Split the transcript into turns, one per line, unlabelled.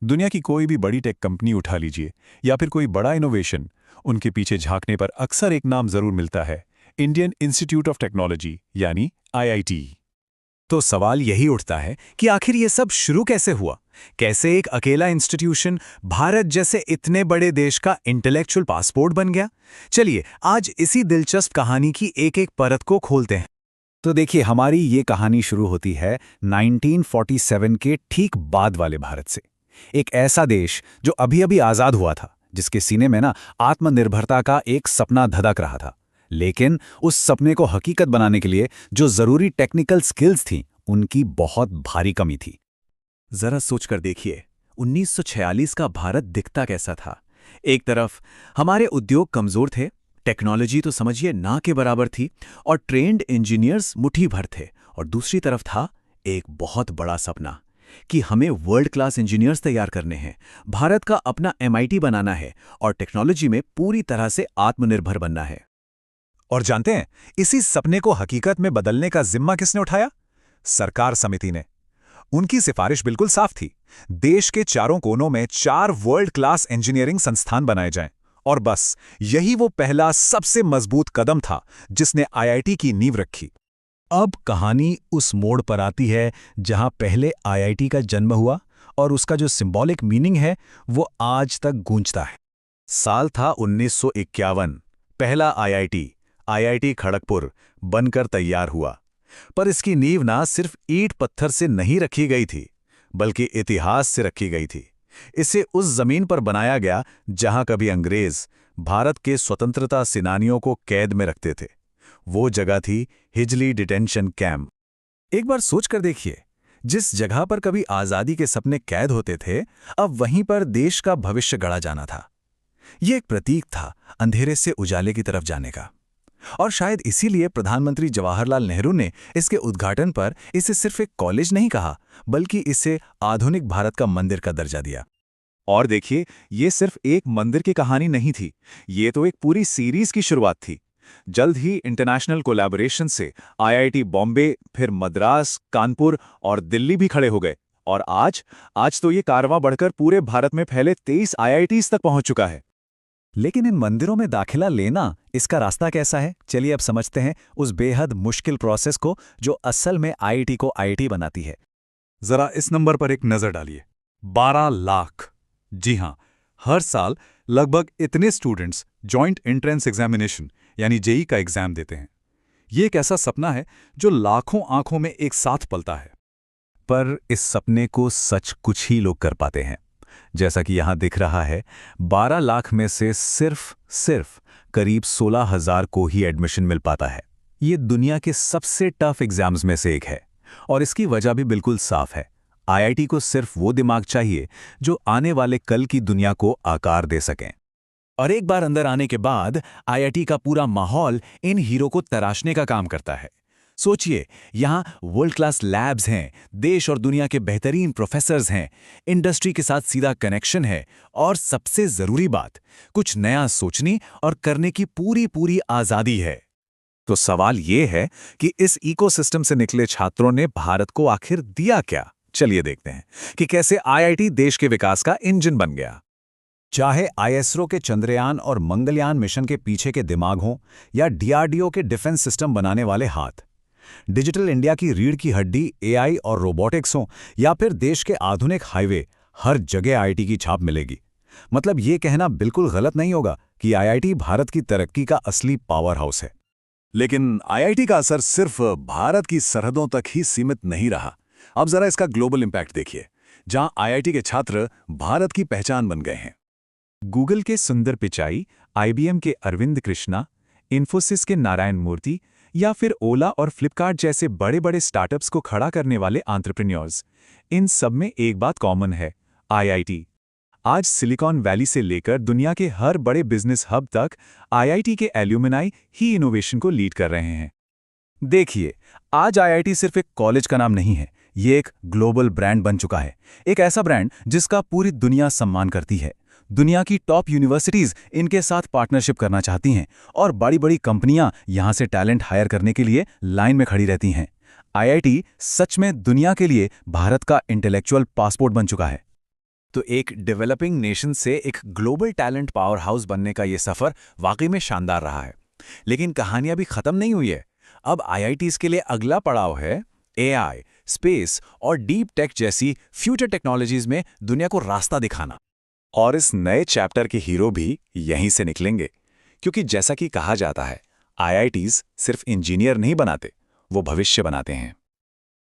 दुनिया की कोई भी बड़ी टेक कंपनी उठा लीजिए या फिर कोई बड़ा इनोवेशन, उनके पीछे झांकने पर अक्सर एक नाम जरूर मिलता है, इंडियन इंस्टीट्यूट ऑफ टेक्नोलॉजी यानी आईआईटी।
तो सवाल यही उठता है कि आखिर ये सब शुरू कैसे हुआ। कैसे एक अकेला इंस्टीट्यूशन भारत जैसे इतने बड़े देश का इंटेलेक्चुअल पासपोर्ट बन गया। चलिए आज इसी दिलचस्प कहानी की एक एक परत को खोलते हैं। तो देखिए, हमारी ये कहानी शुरू होती है 1947 के ठीक बाद वाले भारत से। एक ऐसा देश जो अभी अभी आज़ाद हुआ था, जिसके सीने में ना आत्मनिर्भरता का एक सपना धधक रहा था। लेकिन उस सपने को हकीकत बनाने के लिए जो जरूरी टेक्निकल स्किल्स थी, उनकी बहुत भारी कमी थी। जरा सोचकर देखिए, 1946 का भारत दिखता कैसा था। एक तरफ हमारे उद्योग कमजोर थे, टेक्नोलॉजी तो समझिए ना के बराबर थी और ट्रेंड इंजीनियर्स मुट्ठी भर थे, और दूसरी तरफ था एक बहुत बड़ा सपना कि हमें वर्ल्ड क्लास इंजीनियर्स तैयार करने हैं, भारत का अपना एमआईटी बनाना है और टेक्नोलॉजी में पूरी तरह से आत्मनिर्भर बनना है।
और जानते हैं, इसी सपने को हकीकत में बदलने का जिम्मा किसने उठाया? सरकार समिति ने। उनकी सिफारिश बिल्कुल साफ थी, देश के चारों कोनों में 4 वर्ल्ड क्लास इंजीनियरिंग संस्थान बनाए जाएं। और बस यही वो पहला सबसे मजबूत कदम था जिसने आईआईटी की नींव रखी। अब कहानी उस मोड़ पर आती है जहां पहले आईआईटी का जन्म हुआ, और उसका जो सिंबॉलिक मीनिंग है वो आज तक गूंजता है। साल था 1951। पहला आईआईटी, आईआईटी खड़गपुर बनकर तैयार हुआ। पर इसकी नींव ना सिर्फ ईंट पत्थर से नहीं रखी गई थी, बल्कि इतिहास से रखी गई थी। इसे उस जमीन पर बनाया गया जहां कभी अंग्रेज भारत के स्वतंत्रता सेनानियों को कैद में रखते थे। वो जगह थी हिजली डिटेंशन कैंप। एक बार सोच कर देखिए, जिस जगह पर कभी आजादी के सपने कैद होते थे, अब वहीं पर देश का भविष्य गढ़ा जाना था। ये एक प्रतीक था अंधेरे से उजाले की तरफ जाने का। और शायद इसीलिए प्रधानमंत्री जवाहरलाल नेहरू ने इसके उद्घाटन पर इसे सिर्फ एक कॉलेज नहीं कहा, बल्कि इसे आधुनिक भारत का मंदिर का दर्जा दिया। और देखिए, ये सिर्फ एक मंदिर की कहानी नहीं थी, ये तो एक पूरी सीरीज की शुरुआत थी। जल्द ही इंटरनेशनल कोलैबोरेशन से आईआईटी बॉम्बे, फिर मद्रास, कानपुर और दिल्ली भी खड़े हो गए। और आज तो ये कारवां बढ़कर पूरे भारत में फैले 23 आईआईटीज तक पहुंच चुका है। लेकिन इन मंदिरों में दाखिला लेना, इसका रास्ता कैसा है? चलिए अब समझते हैं उस बेहद मुश्किल प्रोसेस को जो असल में आईआईटी को आईआईटी बनाती है।
जरा इस नंबर पर एक नजर डालिए, 12 लाख। जी हां, हर साल लगभग इतने स्टूडेंट्स जॉइंट एंट्रेंस एग्जामिनेशन यानी जेईई का एग्जाम देते हैं। ये एक ऐसा सपना है जो लाखों आंखों में एक साथ पलता है।
पर इस सपने को सच कुछ ही लोग कर पाते हैं। जैसा कि यहां दिख रहा है, 12 लाख में से सिर्फ करीब 16,000 को ही एडमिशन मिल पाता है। ये दुनिया के सबसे टफ एग्जाम्स में से एक है, और इसकी वजह भी बिल्कुल साफ है। आईआईटी को सिर्फ वो दिमाग चाहिए जो आने वाले कल की दुनिया को आकार दे सकें। और एक बार अंदर आने के बाद आईआईटी का पूरा माहौल इन हीरो को तराशने का काम करता है। सोचिए, यहाँ वर्ल्ड क्लास लैब्स हैं, देश और दुनिया के बेहतरीन प्रोफेसर्स हैं, इंडस्ट्री के साथ सीधा कनेक्शन है, और सबसे जरूरी बात, कुछ नया सोचने और करने की पूरी आजादी है। तो सवाल ये है कि इस इकोसिस्टम से निकले छात्रों ने भारत को आखिर दिया क्या? चलिए देखते हैं कि कैसे आईआईटी देश के विकास का इंजन बन गया। चाहे आईएसआरओ के चंद्रयान और मंगलयान मिशन के पीछे के दिमाग हों, या डीआरडीओ के डिफेंस सिस्टम बनाने वाले हाथ, डिजिटल इंडिया की रीढ़ की हड्डी एआई और रोबोटिक्स हों, या फिर देश के आधुनिक हाईवे, हर जगह आईआईटी की छाप मिलेगी। मतलब ये कहना बिल्कुल गलत नहीं होगा कि आईआईटी भारत की तरक्की का असली पावर हाउस है।
लेकिन आईआईटी का असर सिर्फ भारत की सरहदों तक ही सीमित नहीं रहा। अब जरा इसका ग्लोबल इंपैक्ट देखिए, जहां आईआईटी के छात्र भारत की पहचान बन गए हैं। गूगल के सुंदर पिचाई, आईबीएम के अरविंद कृष्णा, इन्फोसिस के नारायण मूर्ति, या फिर ओला और फ्लिपकार्ट जैसे बड़े बड़े स्टार्टअप्स को खड़ा करने वाले एंटरप्रेन्योर्स, इन सब में एक बात कॉमन है, आईआईटी। आज सिलिकॉन वैली से लेकर दुनिया के हर बड़े बिजनेस हब तक आईआईटी के एल्यूमिनाई ही इनोवेशन को लीड कर रहे हैं। देखिए, आज आईआईटी सिर्फ एक कॉलेज का नाम नहीं है, ये एक ग्लोबल ब्रांड बन चुका है। एक ऐसा ब्रांड जिसका पूरी दुनिया सम्मान करती है। दुनिया की टॉप यूनिवर्सिटीज इनके साथ पार्टनरशिप करना चाहती हैं, और बड़ी बड़ी कंपनियां यहां से टैलेंट हायर करने के लिए लाइन में खड़ी रहती हैं। आईआईटी सच में दुनिया के लिए भारत का इंटेलेक्चुअल पासपोर्ट बन चुका है।
तो एक डेवलपिंग नेशन से एक ग्लोबल टैलेंट पावर हाउस बनने का ये सफर वाकई में शानदार रहा है। लेकिन कहानी अभी खत्म नहीं हुई है। अब आईआईटीज के लिए अगला पड़ाव है एआई, स्पेस और डीप टेक जैसी फ्यूचर टेक्नोलॉजीज में दुनिया को रास्ता दिखाना।
और इस नए चैप्टर के हीरो भी यहीं से निकलेंगे, क्योंकि जैसा कि कहा जाता है, आईआईटीज सिर्फ इंजीनियर नहीं बनाते, वो भविष्य बनाते हैं।